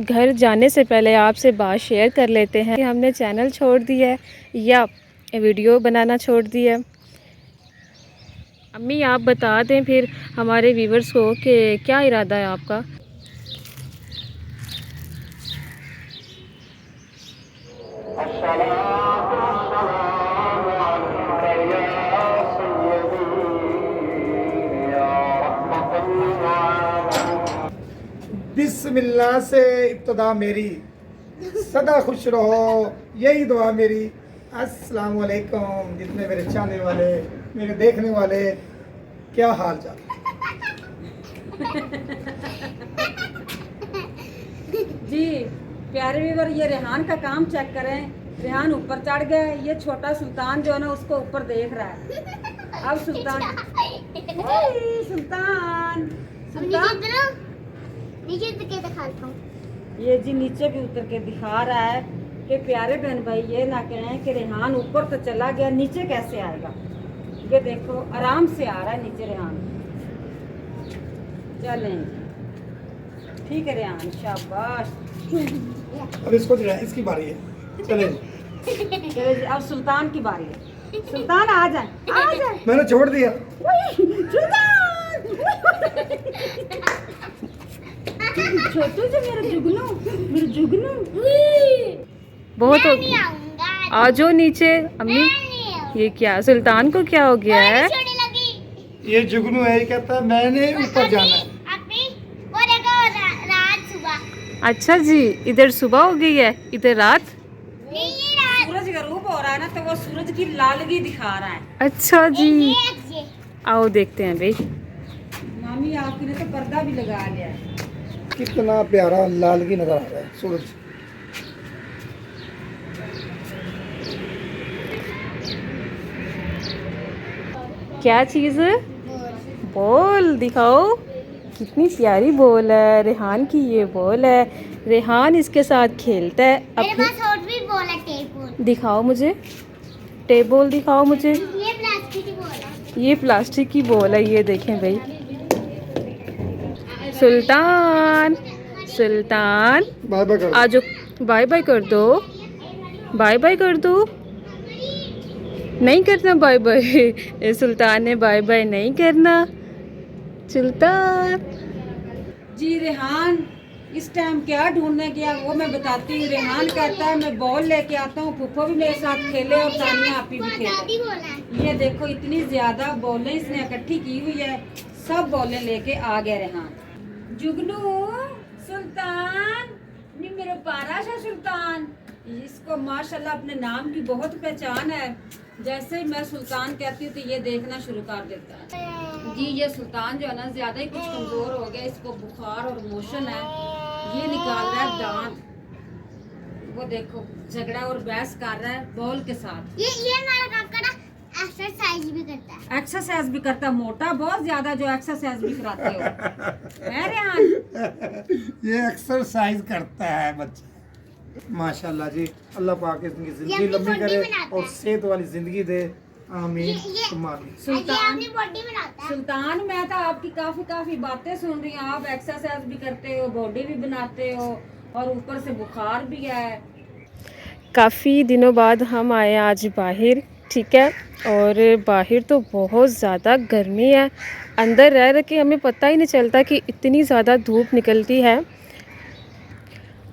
घर जाने से पहले आपसे बात शेयर कर लेते हैं कि हमने चैनल छोड़ दिया है या वीडियो बनाना छोड़ दिया है। अम्मी आप बता दें फिर हमारे व्यूवर्स को कि क्या इरादा है आपका। बिस्मिल्लाह से इब्तदा मेरी, सदा खुश रहो यही दुआ मेरी। अस्सलाम वालेकुम जितने मेरे चाहने वाले, मेरे देखने वाले, क्या हाल चाल। जी प्यारे व्यूअर, ये रेहान का काम चेक करें। रेहान ऊपर चढ़ गया, ये छोटा सुल्तान जो है ना उसको ऊपर देख रहा है। अब सुल्तान सुल्तान सुल्तान नीचे के दिखाता हूँ। ये जी नीचे भी उतर के दिखा रहा है कि प्यारे बहन भाई ये ना कहें कि रेहान ऊपर तो चला गया, नीचे कैसे आएगा। ये देखो आराम से आ रहा है नीचे रेहान। चलें ठीक है रेहान, शाबाश। अब इसको जो है इसकी बारी है, चले। चलो जी अब सुल्तान की बारी है। सुल्तान आ जाए, आ जाए। मैंने छोड़ दिया। छोटू से मेरा जुगनू बहुत हो नहीं आऊंगा। आ जाओ नीचे। अम्मी ये क्या, सुल्तान को क्या हो गया है? छोटी लगी। ये जुगनू है, ये कहता है मैंने ऊपर जाना है। अभी वो देखो रात सुबह। अच्छा जी, इधर सुबह हो गई है, इधर रात। नहीं ये रात। सूरज का रूप हो रहा है ना, तो वो सूरज की लालगी दिखा रहा है। अच्छा जी, ये आओ देखते हैं भाई। मामी आपकी ने तो पर्दा भी लगा लिया है। कितना प्यारा लालगी नजर आ रहा है सूरज। क्या चीज़? बॉल दिखाओ, कितनी प्यारी बॉल है। रेहान की ये बॉल है, रेहान इसके साथ खेलता है। मेरे अपनी पास और भी बॉल है, टेप बॉल। दिखाओ मुझे, टेप बॉल दिखाओ मुझे। ये प्लास्टिक की बॉल है। ये प्लास्टिक की बॉल है, ये देखें भाई। सुल्तान सुल्तान बाय बाय कर। आजो, बाय बाय कर दो, बाय बाय कर दो। नहीं करना बाय बाय, सुल्तान ने बाय बाय नहीं करना। सुल्तान जी रेहान इस टाइम क्या ढूंढने गया वो मैं बताती हूँ। रेहान कहता है मैं बॉल लेके आता हूँ, फूफो भी मेरे साथ खेले और तानिया आपी भी खेले। दादी बॉल है। ये देखो इतनी ज्यादा बॉलें इसने इकट्ठी की हुई है, सब बॉलें लेके आ गए रेहान। जुगनू सुल्तान नी मेरे पारा सा सुल्तान। इसको माशाल्लाह अपने नाम की बहुत पहचान है। जैसे ही मैं सुल्तान कहती हूँ तो ये देखना शुरू कर देता है। जी ये सुल्तान जो है ना ज्यादा ही कुछ कमजोर हो गया, इसको बुखार और मोशन है। ये निकाल रहा है दांत, वो देखो झगड़ा और बहस कर रहा है बॉल के साथ। ये हमारा काका ना एक्सरसाइज भी करता है। एक्सरसाइज भी करता है, मोटा बहुत ज्यादा जो एक्सरसाइज भी कराते हो। है रेहान? ये एक्सरसाइज करता है बच्चा। माशाल्लाह जी, अल्लाह पाक इसकी जिंदगी लंबी करे और सेहत वाली जिंदगी दे। आमीन सुम्मा आमीन। ये सुल्तान अपनी बॉडी बनाता है। सुल्तान मैं तो आपकी काफी बातें सुन रही हूँ। आप एक्सरसाइज भी करते हो, बॉडी भी बनाते हो और ऊपर से बुखार भी है। काफ़ी दिनों बाद हम आए आज बाहर, ठीक है। और बाहर तो बहुत ज़्यादा गर्मी है, अंदर रह रह के हमें पता ही नहीं चलता कि इतनी ज़्यादा धूप निकलती है।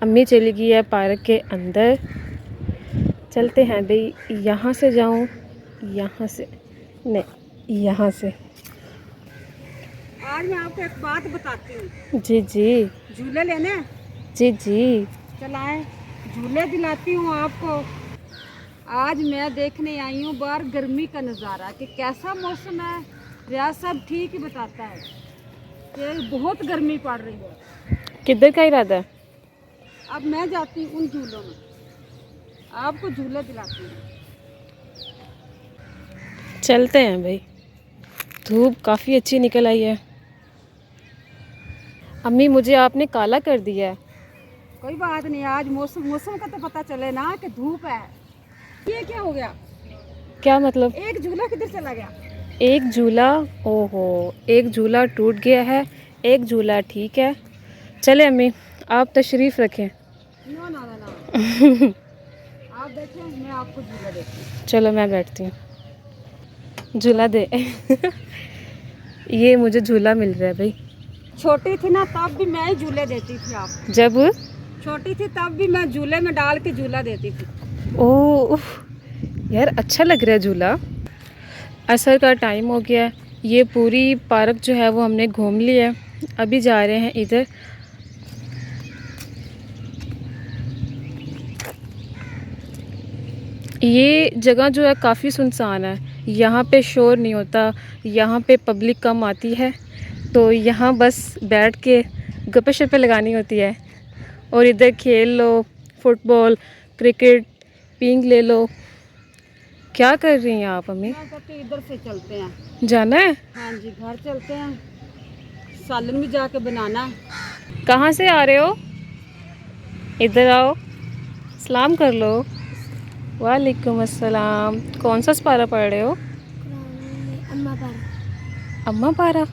अम्मी चली गई है पार्क के अंदर। चलते हैं भाई, यहाँ से जाऊँ, यहाँ से नहीं, यहाँ से। आज मैं आपको एक बात बताती हूँ। जी जी झूले लेने जी जी। चलाएं, झूले दिलाती हूँ आपको। आज मैं देखने आई हूँ बाहर गर्मी का नज़ारा कि कैसा मौसम है। रियाज साहब ठीक ही बताता है कि बहुत गर्मी पड़ रही है। किधर का इरादा है? अब मैं जाती हूँ उन झूलों में, आपको झूले दिलाती हूँ। चलते हैं भाई, धूप काफ़ी अच्छी निकल आई है। अम्मी मुझे आपने काला कर दिया है। कोई बात नहीं, आज मौसम का तो पता चले ना कि धूप है। ये क्या हो गया? क्या मतलब? एक झूला किधर चला गया? एक झूला, ओहो, एक झूला टूट गया है, एक झूला ठीक है। चले अम्मी आप तशरीफ़ रखें। नो नो नो नो आप बैठे, मैं आपको झूला देती हूँ। चलो मैं बैठती हूँ, झूला दे। ये मुझे झूला मिल रहा है भाई। छोटी थी ना तब भी मैं ही झूले देती थी आपको। जब छोटी थी तब भी मैं झूले में डाल के झूला देती थी। ओह यार, अच्छा लग रहा है झूला। असर का टाइम हो गया है, ये पूरी पार्क जो है वो हमने घूम लिया है। अभी जा रहे हैं इधर। ये जगह जो है काफ़ी सुनसान है, यहाँ पे शोर नहीं होता, यहाँ पे पब्लिक कम आती है, तो यहाँ बस बैठ के गप्पे शप्पे लगानी होती है। और इधर खेल लो, फुटबॉल, क्रिकेट, पींग ले लो। क्या कर रही हैं आप अम्मी? मैं कहती इधर से चलते हैं। जाना है? हाँ जी, घर चलते हैं, सालन भी जाके बनाना है। कहाँ से आ रहे हो? इधर आओ, सलाम कर लो। वालेकुम अस्सलाम। कौन सा पारा पढ़ रहे हो? अम्मा पर अम्मा पारा।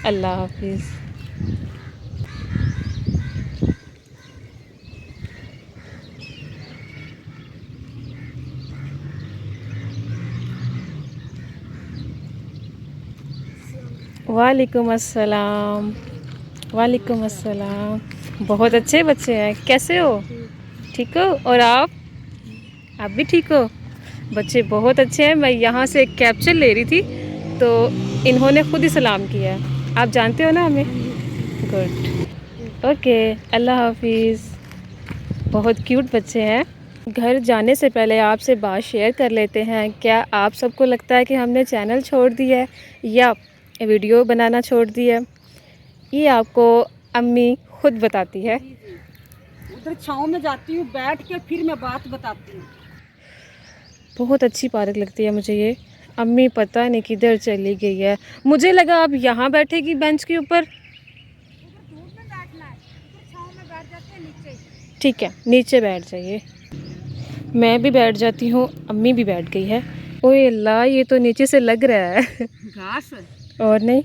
अल्लाह हाफिज़। वालेकुम अस्सलाम। वालेकुम अस्सलाम। बहुत अच्छे बच्चे हैं, कैसे हो? ठीक हो? और आप भी ठीक हो? बच्चे बहुत अच्छे हैं। मैं यहाँ से एक कैप्चर ले रही थी तो इन्होंने खुद ही सलाम किया है। आप जानते हो ना हमें? गुड, ओके, अल्लाह हाफिज़। बहुत क्यूट बच्चे हैं। घर जाने से पहले आपसे बात शेयर कर लेते हैं। क्या आप सबको लगता है कि हमने चैनल छोड़ दिया है या वीडियो बनाना छोड़ दिया है? ये आपको अम्मी खुद बताती है। जी जी, उधर छाँव में जाती हूँ बैठ के, फिर मैं बात बताती हूँ। बहुत अच्छी पार्क लगती है मुझे ये। अम्मी पता नहीं किधर चली गई है। मुझे लगा आप यहाँ बैठेगी बेंच के ऊपर। उधर धूप में बैठना है, उधर छाँव में बैठ जाते हैं नीचे। ठीक है, नीचे बैठ जाइए। मैं भी बैठ जाती हूँ, अम्मी भी बैठ गई है। ओए अल्लाह, ये तो नीचे से लग रहा है। घास और नहीं?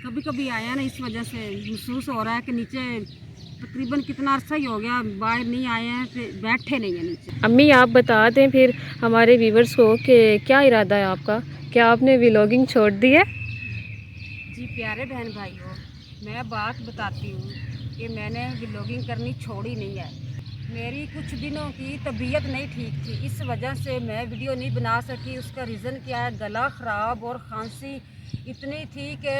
कभी कभी आया ना, इस वजह से महसूस हो रहा है कि नीचे तकरीबन कितना अरसा ही हो गया बाहर नहीं आए हैं, फिर बैठे नहीं हैं नीचे। अम्मी आप बता दें फिर हमारे व्यूवर्स को कि क्या इरादा है आपका? क्या आपने व्लॉगिंग छोड़ दी है? जी प्यारे बहन भाइयों, मैं बात बताती हूँ कि मैंने व्लॉगिंग करनी छोड़ी नहीं है। मेरी कुछ दिनों की तबीयत नहीं ठीक थी, इस वजह से मैं वीडियो नहीं बना सकी। उसका रीज़न क्या है? गला ख़राब और खांसी इतनी थी कि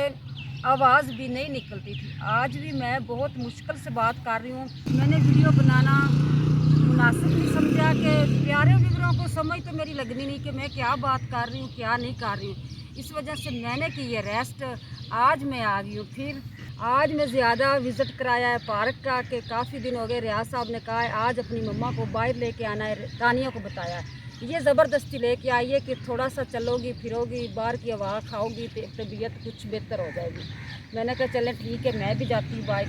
आवाज़ भी नहीं निकलती थी। आज भी मैं बहुत मुश्किल से बात कर रही हूँ। मैंने वीडियो बनाना मुनासिब नहीं समझा कि प्यारे व्यूअरों को समझ तो मेरी लगनी नहीं कि मैं क्या बात कर रही हूँ क्या नहीं कर रही हूँ। इस वजह से मैंने की ये रेस्ट। आज मैं आ गई हूँ फिर। आज मैं ज़्यादा विज़िट कराया है पार्क का कि काफ़ी दिन हो गए। रियाज साहब ने कहा है आज अपनी मम्मा को बाहर लेके आना है, तानिया को बताया है, ये ज़बरदस्ती लेके आई है कि थोड़ा सा चलोगी फिरोगी, बाहर की हवा खाओगी तो तबीयत कुछ बेहतर हो जाएगी। मैंने कहा चलें ठीक है, मैं भी जाती हूँ बाहर।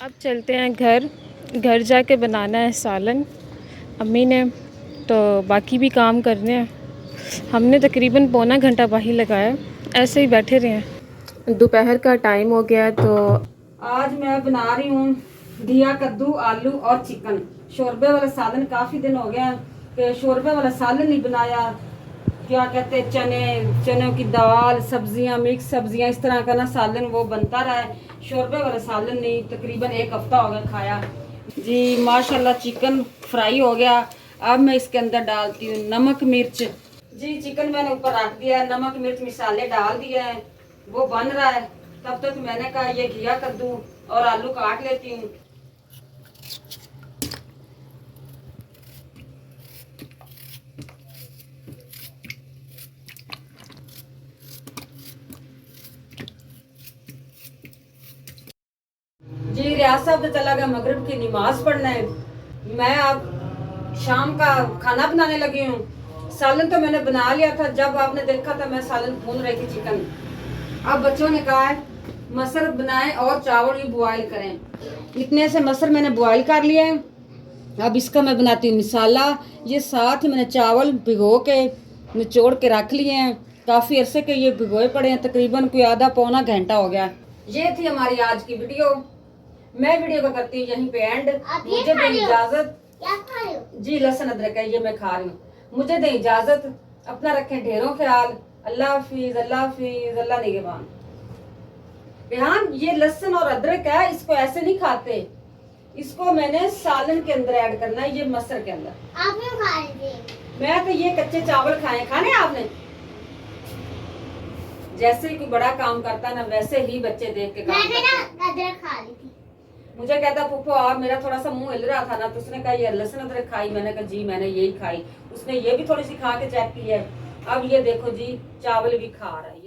अब चलते हैं घर। घर जाके बनाना है सालन अम्मी ने, तो बाकी भी काम करने हैं। हमने तकरीबन पौना घंटा बाहर लगाया, ऐसे ही बैठे रहे हैं। दोपहर का टाइम हो गया तो आज मैं बना रही हूँ घिया कद्दू आलू और चिकन। शोरबे वाला सालन काफ़ी दिन हो गया कि शोरबे वाला सालन नहीं बनाया। क्या कहते हैं, चनों की दाल, सब्जियां, मिक्स सब्जियां, इस तरह का ना सालन वो बनता रहा है। शोरबे वाला सालन नहीं, तकरीबन एक हफ्ता हो गया खाया जी। माशाल्लाह चिकन फ्राई हो गया। अब मैं इसके अंदर डालती हूँ नमक मिर्च जी। चिकन मैंने ऊपर रख दिया है, नमक मिर्च मसाले डाल दिए हैं, वो बन रहा है। तब तक मैंने कहा ये घिया कद्दू और आलू काट लेती हूँ। जी रियाज साहब तो चला गया मगरिब की नमाज पढ़ने। मैं अब शाम का खाना बनाने लगी हूँ। सालन तो मैंने बना लिया था, जब आपने देखा था मैं सालन भून रही थी चिकन। अब बच्चों ने कहा है मसर बनाएं और चावल भी बॉयल करें। इतने से मसर मैंने बॉयल कर लिए हैं। अब इसका मैं बनाती हूँ मसाला। ये साथ ही मैंने चावल भिगो के निचोड़ के रख लिए हैं। काफ़ी अरसे के ये भिगोए पड़े हैं, तकरीबन कोई आधा पौना घंटा हो गया। ये थी हमारी आज की वीडियो। मैं वीडियो को करती हूँ यहीं पे एंड। आप ये मुझे खा दे रहे हो? इजाजत। क्या खा रहे हो? जी लहसुन अदरक है, ये मैं खा रही हूँ। मुझे दे इजाजत। अपना रखें ढेरों ख्याल। अल्लाह हाफिज, अल्लाह हाफिज, अल्लाह निगहबान। रेहान, ये लहसुन और अदरक है, इसको ऐसे नहीं खाते, इसको मैंने सालन के अंदर ऐड करना है, ये मसर के अंदर। आप क्यों खा रहे थे? मैं तो ये कच्चे चावल खाए, खाने आपने? जैसे ही कोई बड़ा काम करता है ना, वैसे ही बच्चे देख के काम मैं करते ना हैं। अदरक खा रही थी। मुझे कहता फूफो आप, मेरा थोड़ा सा मुंह हिल रहा था ना, तो उसने कहा ये लहसुन अदरक खाई? मैंने कहा जी मैंने यही खाई। उसने ये भी थोड़ी सी खा के चेक की है। अब ये देखो जी, चावल भी खा रहा है।